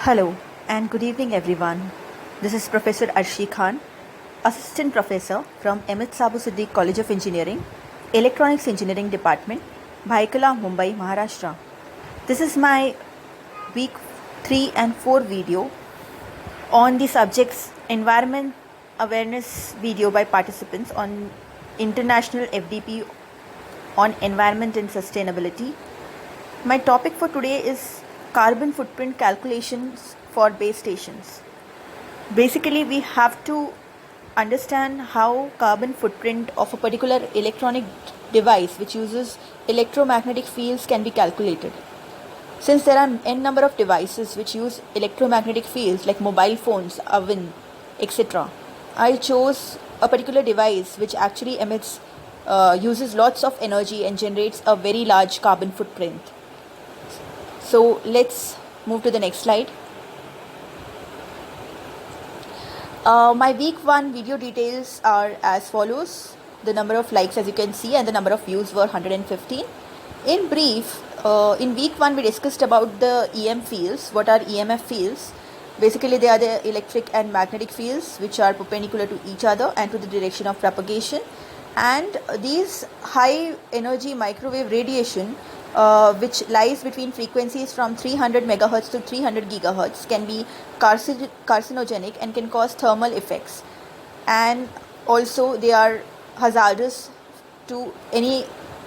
Hello and good evening everyone. This is Professor Arshi Khan, Assistant Professor from M.H. Sabu Siddique College of Engineering, Electronics Engineering Department, Bhaikala, Mumbai, Maharashtra. This is my week 3 and 4 video on the subjects Environment Awareness video by participants on International FDP on Environment and Sustainability. My topic for today is carbon footprint calculations for base stations. Basically, we have to understand how carbon footprint of a particular electronic device which uses electromagnetic fields can be calculated. Since there are n number of devices which use electromagnetic fields like mobile phones, oven, etc., I chose a particular device which actually uses lots of energy and generates a very large carbon footprint. So let's move to the next slide. My week 1 video details are as follows. The number of likes, as you can see, and the number of views were 115. In brief, in week 1 we discussed about the EM fields. What are EMF fields? Basically, they are the electric and magnetic fields which are perpendicular to each other and to the direction of propagation. And these high energy microwave radiation which lies between frequencies from 300 megahertz to 300 gigahertz can be carcinogenic and can cause thermal effects, and also they are hazardous to any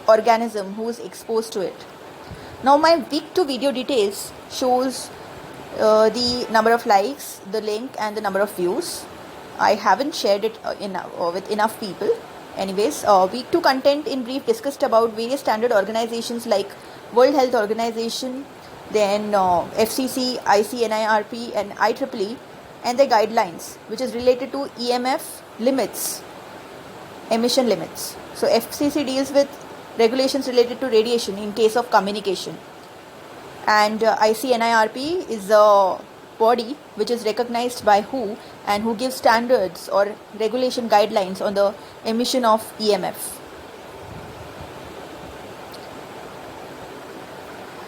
organism who is exposed to it. Now my week 2 video details shows the number of likes, the link, and the number of views. I haven't shared it with enough people. Anyways, week 2 content in brief discussed about various standard organizations like World Health Organization, then FCC, ICNIRP and IEEE, and their guidelines which is related to EMF limits, emission limits. So FCC deals with regulations related to radiation in case of communication, and ICNIRP is a body which is recognized by WHO and who gives standards or regulation guidelines on the emission of EMF.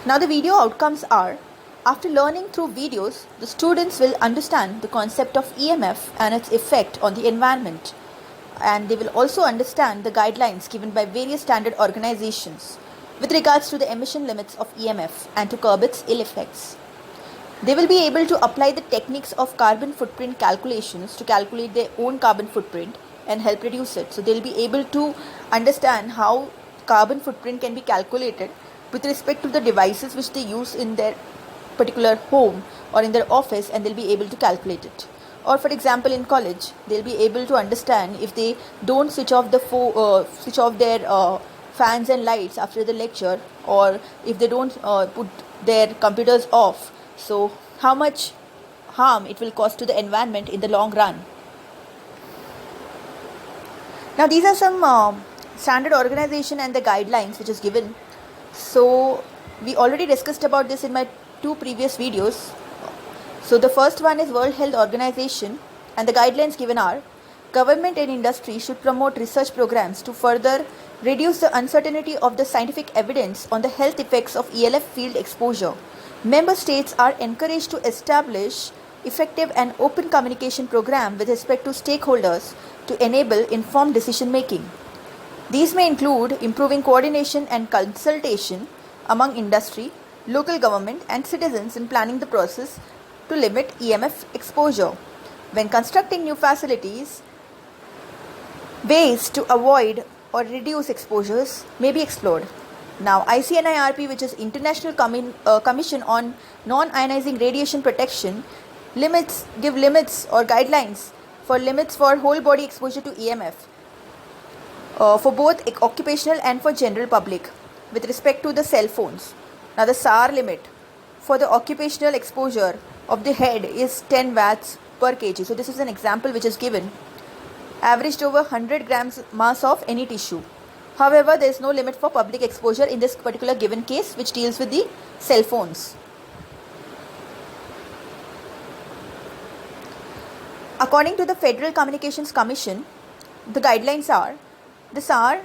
Now the video outcomes are, after learning through videos, the students will understand the concept of EMF and its effect on the environment, and they will also understand the guidelines given by various standard organizations with regards to the emission limits of EMF and to curb its ill effects. They will be able to apply the techniques of carbon footprint calculations to calculate their own carbon footprint and help reduce it. So they'll be able to understand how carbon footprint can be calculated with respect to the devices which they use in their particular home or in their office, and they'll be able to calculate it. Or for example, in college, they'll be able to understand if they don't switch off their fans and lights after the lecture, or if they don't put their computers off, so how much harm it will cause to the environment in the long run. Now these are some standard organization and the guidelines which is given. So we already discussed about this in my 2 previous videos. So the first one is World Health Organization, and the guidelines given are: government and industry should promote research programs to further reduce the uncertainty of the scientific evidence on the health effects of ELF field exposure. Member states are encouraged to establish effective and open communication program with respect to stakeholders to enable informed decision making. These may include improving coordination and consultation among industry, local government and citizens in planning the process to limit EMF exposure. When constructing new facilities, ways to avoid or reduce exposures may be explored. Now, ICNIRP, which is International Commission on Non-Ionizing Radiation Protection, give limits or guidelines for limits for whole body exposure to EMF for both occupational and for general public with respect to the cell phones. Now, the SAR limit for the occupational exposure of the head is 10 watts per kg. So this is an example which is given, averaged over 100 grams mass of any tissue. However, there is no limit for public exposure in this particular given case, which deals with the cell phones. According to the Federal Communications Commission, the guidelines are, the SAR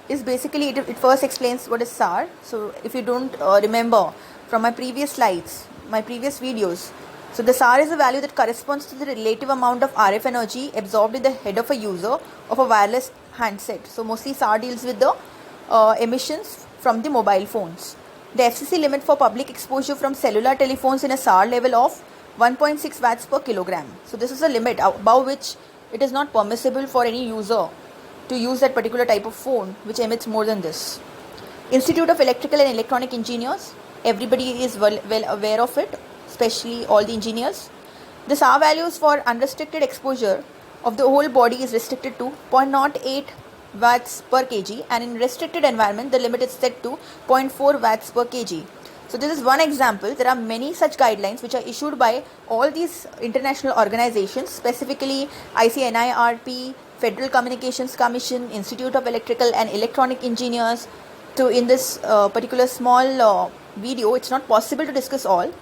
is basically, it first explains what is SAR. So if you don't remember from my previous slides, my previous videos, So the SAR is a value that corresponds to the relative amount of RF energy absorbed in the head of a user of a wireless handset. So mostly SAR deals with the emissions from the mobile phones. The FCC limit for public exposure from cellular telephones in a SAR level of 1.6 watts per kilogram. So this is a limit above which it is not permissible for any user to use that particular type of phone which emits more than this. Institute of Electrical and Electronic Engineers, everybody is well aware of it, especially all the engineers. The SAR values for unrestricted exposure of the whole body is restricted to 0.08 watts per kg, and in restricted environment the limit is set to 0.4 watts per kg. So this is one example. There are many such guidelines which are issued by all these international organizations, specifically ICNIRP, Federal Communications Commission, Institute of Electrical and Electronic Engineers. So in this particular small video, it's not possible to discuss all.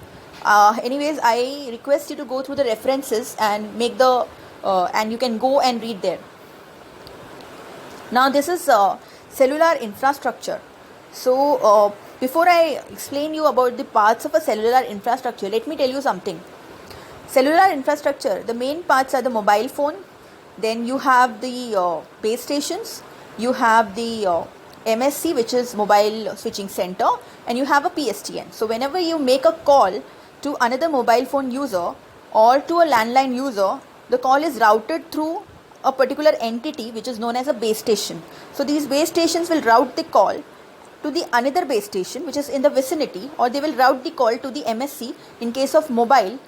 Anyways, I request you to go through the references and make the and you can go and read there. Now this is cellular infrastructure. So before I explain you about the parts of a cellular infrastructure, let me tell you something. Cellular infrastructure, the main parts are the mobile phone, then you have the base stations, you have the MSC, which is mobile switching center, and you have a PSTN. So whenever you make a call to another mobile phone user or to a landline user, the call is routed through a particular entity which is known as a base station. So these base stations will route the call to the another base station which is in the vicinity, or they will route the call to the MSC in case of mobile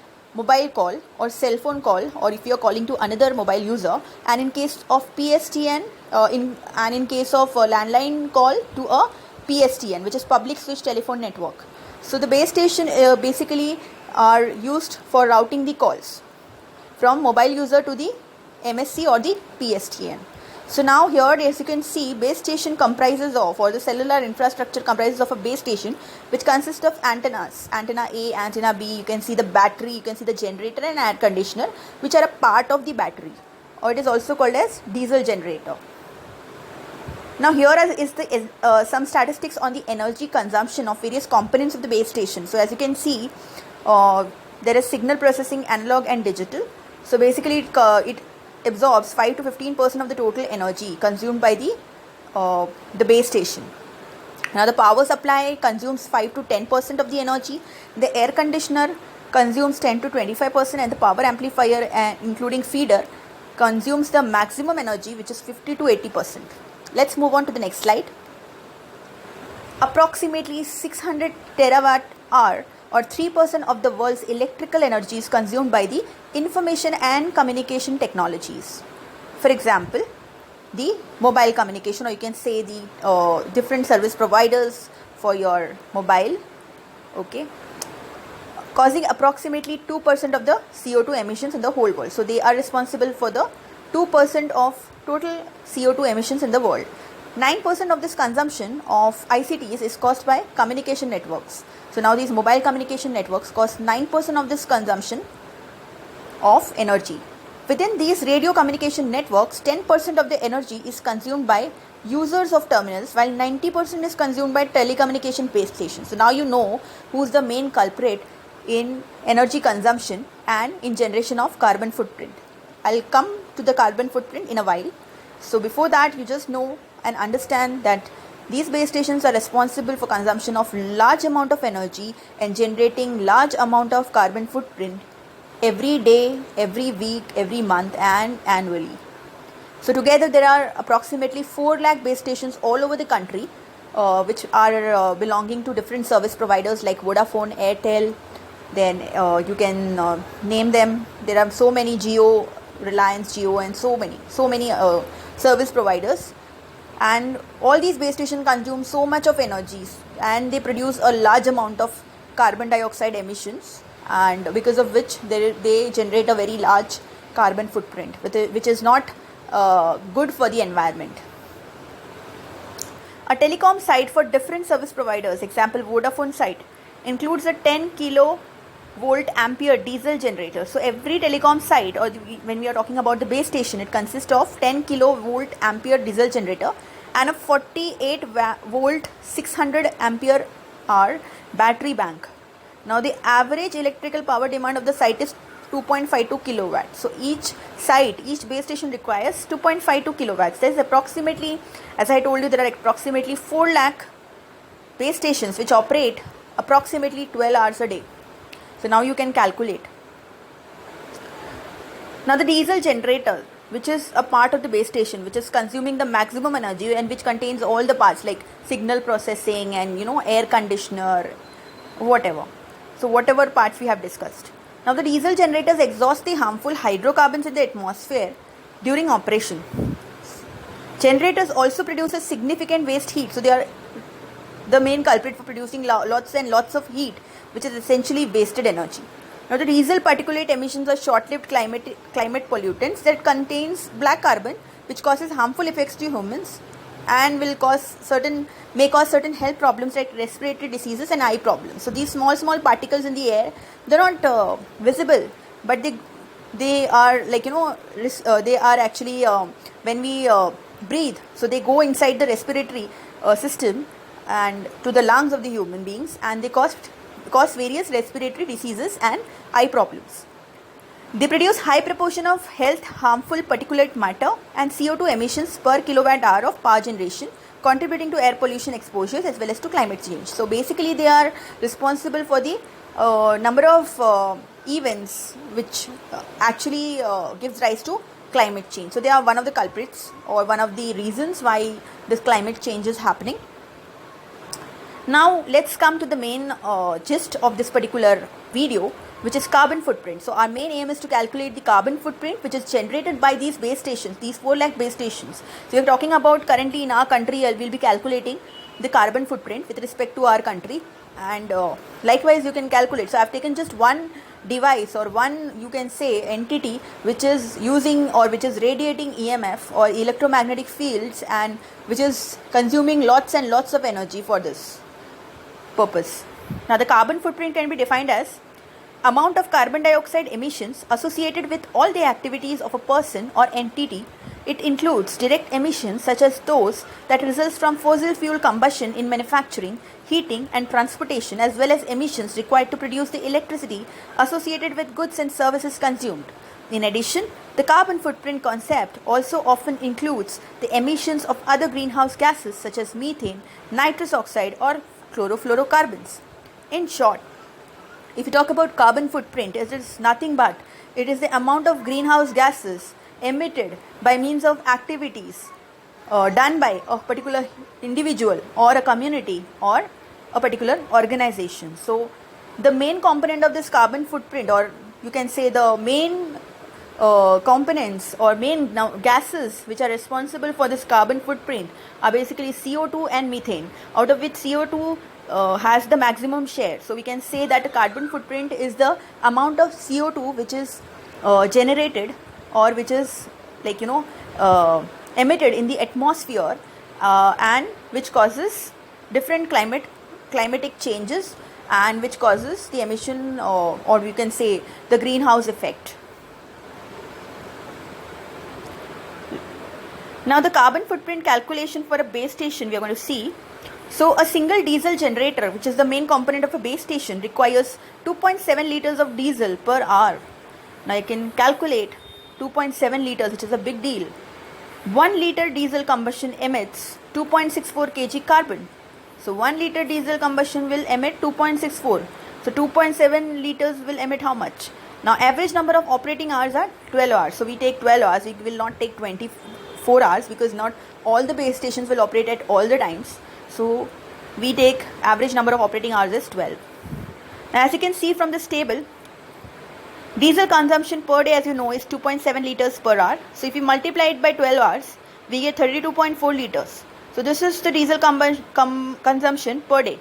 call or cell phone call, or if you are calling to another mobile user, and in case of PSTN in case of a landline call to a PSTN, which is public switch telephone network. So the base station basically are used for routing the calls from mobile user to the MSC or the PSTN. So now here, as you can see, base station comprises of, or the cellular infrastructure comprises of a base station which consists of antennas, antenna A, antenna B, you can see the battery, you can see the generator and air conditioner, which are a part of the battery, or it is also called as diesel generator. Now here is the some statistics on the energy consumption of various components of the base station. So as you can see, there is signal processing, analog and digital. So basically it absorbs 5 to 15% of the total energy consumed by the base station. Now the power supply consumes 5 to 10% of the energy. The air conditioner consumes 10 to 25%, and the power amplifier including feeder consumes the maximum energy, which is 50 to 80%. Let's move on to the next slide. Approximately 600 terawatt hour or 3% of the world's electrical energy is consumed by the information and communication technologies. For example, the mobile communication, or you can say the different service providers for your mobile, okay, causing approximately 2% of the CO2 emissions in the whole world. So they are responsible for the 2% of total CO2 emissions in the world. 9% of this consumption of ICTs is caused by communication networks. So now these mobile communication networks cause 9% of this consumption of energy. Within these radio communication networks, 10% of the energy is consumed by users of terminals, while 90% is consumed by telecommunication base stations. So now you know who's the main culprit in energy consumption and in generation of carbon footprint. I'll come to the carbon footprint in a while. So before that, you just know and understand that these base stations are responsible for consumption of large amount of energy and generating large amount of carbon footprint every day, every week, every month and annually. So together there are approximately 4 lakh base stations all over the country, which are belonging to different service providers like Vodafone, Airtel, then you can name them. There are so many Jio, Reliance Jio, and so many service providers. And all these base stations consume so much of energy, and they produce a large amount of carbon dioxide emissions, and because of which they generate a very large carbon footprint, which is not good for the environment. A telecom site for different service providers, example Vodafone site, includes a 10 kilovolt ampere diesel generator. So every telecom site, or when we are talking about the base station, it consists of 10 kilovolt ampere diesel generator and a 48 volt 600 ampere hour battery bank. Now the average electrical power demand of the site is 2.52 kilowatts. So each site, each base station requires 2.52 kilowatts. There is approximately, as I told you, there are approximately 4 lakh base stations which operate approximately 12 hours a day. So now you can calculate. Now the diesel generator, which is a part of the base station, which is consuming the maximum energy and which contains all the parts like signal processing and air conditioner, whatever. So whatever parts we have discussed. Now the diesel generators exhaust the harmful hydrocarbons in the atmosphere during operation. Generators also produce a significant waste heat. So they are the main culprit for producing lots and lots of heat, which is essentially wasted energy. Now the diesel particulate emissions are short-lived climate pollutants that contains black carbon, which causes harmful effects to humans and may cause certain health problems like respiratory diseases and eye problems. So these small particles in the air, they're not visible, but they are like they are actually when we breathe, so they go inside the respiratory system and to the lungs of the human beings, and they cause various respiratory diseases and eye problems. They produce high proportion of health harmful particulate matter and CO2 emissions per kilowatt hour of power generation, contributing to air pollution exposures as well as to climate change. So basically they are responsible for the number of events which actually gives rise to climate change. So they are one of the culprits or one of the reasons why this climate change is happening. Now let's come to the main gist of this particular video, which is carbon footprint. So our main aim is to calculate the carbon footprint which is generated by these base stations, these 4 lakh base stations. So we are talking about currently in our country, we'll be calculating the carbon footprint with respect to our country, and likewise you can calculate. So I have taken just one device or one, you can say, entity which is using or which is radiating EMF or electromagnetic fields and which is consuming lots and lots of energy for this purpose. Now the carbon footprint can be defined as amount of carbon dioxide emissions associated with all the activities of a person or entity. It includes direct emissions such as those that result from fossil fuel combustion in manufacturing, heating and transportation, as well as emissions required to produce the electricity associated with goods and services consumed. In addition, the carbon footprint concept also often includes the emissions of other greenhouse gases such as methane, nitrous oxide or chlorofluorocarbons. In short, if you talk about carbon footprint, it is nothing but it is the amount of greenhouse gases emitted by means of activities done by a particular individual or a community or a particular organization. So the main component of this carbon footprint, or you can say the main components or main gases which are responsible for this carbon footprint are basically CO2 and methane, out of which CO2 has the maximum share. So we can say that the carbon footprint is the amount of CO2 which is generated or which is emitted in the atmosphere and which causes different climatic changes and which causes the emission or you can say the greenhouse effect. Now the carbon footprint calculation for a base station we are going to see. So a single diesel generator, which is the main component of a base station, requires 2.7 liters of diesel per hour. Now you can calculate 2.7 liters, which is a big deal. 1 liter diesel combustion emits 2.64 kg carbon. So 1 liter diesel combustion will emit 2.64. So 2.7 liters will emit how much? Now average number of operating hours are 12 hours. So we take 12 hours. We will not take 24 hours because not all the base stations will operate at all the times. So we take average number of operating hours is 12. Now as you can see from this table, diesel consumption per day, as you know, is 2.7 liters per hour. So if we multiply it by 12 hours, we get 32.4 liters. So this is the diesel consumption per day.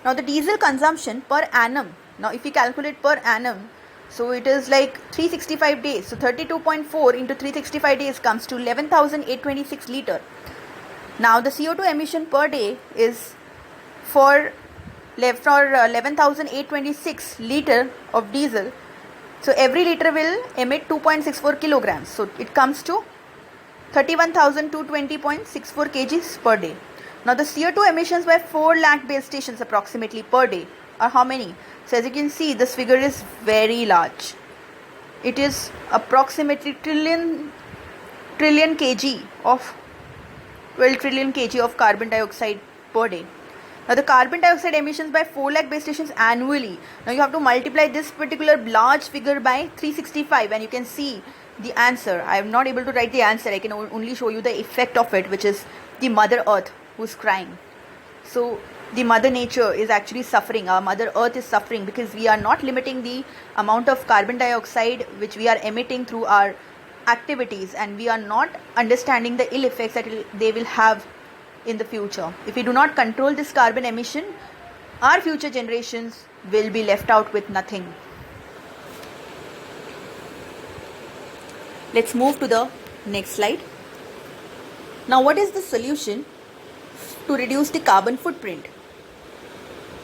Now the diesel consumption per annum, now if we calculate per annum, so it is like 365 days. So 32.4 into 365 days comes to 11,826 liter. Now the CO2 emission per day is for 11,826 liter of diesel. So every liter will emit 2.64 kilograms. So it comes to 31,220.64 kgs per day. Now the CO2 emissions by 4 lakh base stations approximately per day are how many? So as you can see, this figure is very large. It is approximately trillion kg of 12 trillion kg of carbon dioxide per day. Now the carbon dioxide emissions by 4 lakh base stations annually. Now you have to multiply this particular large figure by 365 and you can see the answer. I am not able to write the answer. I can only show you the effect of it, which is the Mother Earth who's crying. So the Mother Nature is actually suffering. Our Mother Earth is suffering because we are not limiting the amount of carbon dioxide which we are emitting through our activities, and we are not understanding the ill effects that they will have in the future. If we do not control this carbon emission, our future generations will be left out with nothing. Let's move to the next slide. Now, what is the solution to reduce the carbon footprint?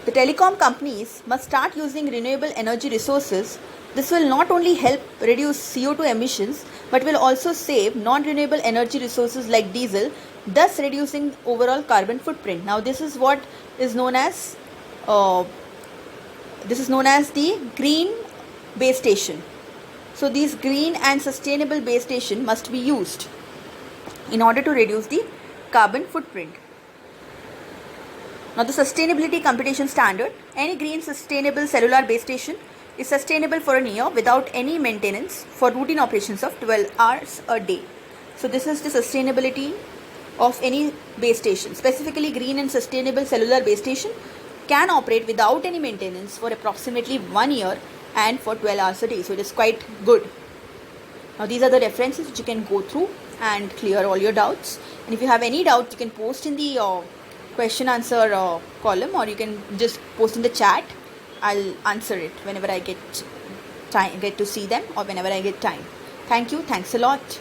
The telecom companies must start using renewable energy resources. This will not only help reduce CO2 emissions but will also save non-renewable energy resources like diesel, thus reducing overall carbon footprint. Now this is what is known as the green base station. So these green and sustainable base station must be used in order to reduce the carbon footprint. Now the sustainability computation standard: any green sustainable cellular base station is sustainable for a year without any maintenance for routine operations of 12 hours a day. So this is the sustainability of any base station. Specifically, green and sustainable cellular base station can operate without any maintenance for approximately 1 year and for 12 hours a day. So it is quite good. Now these are the references which you can go through and clear all your doubts. And if you have any doubts, you can post in the question answer column, or you can just post in the chat. I'll answer it whenever I get to see them or whenever I get time. Thank you. Thanks a lot.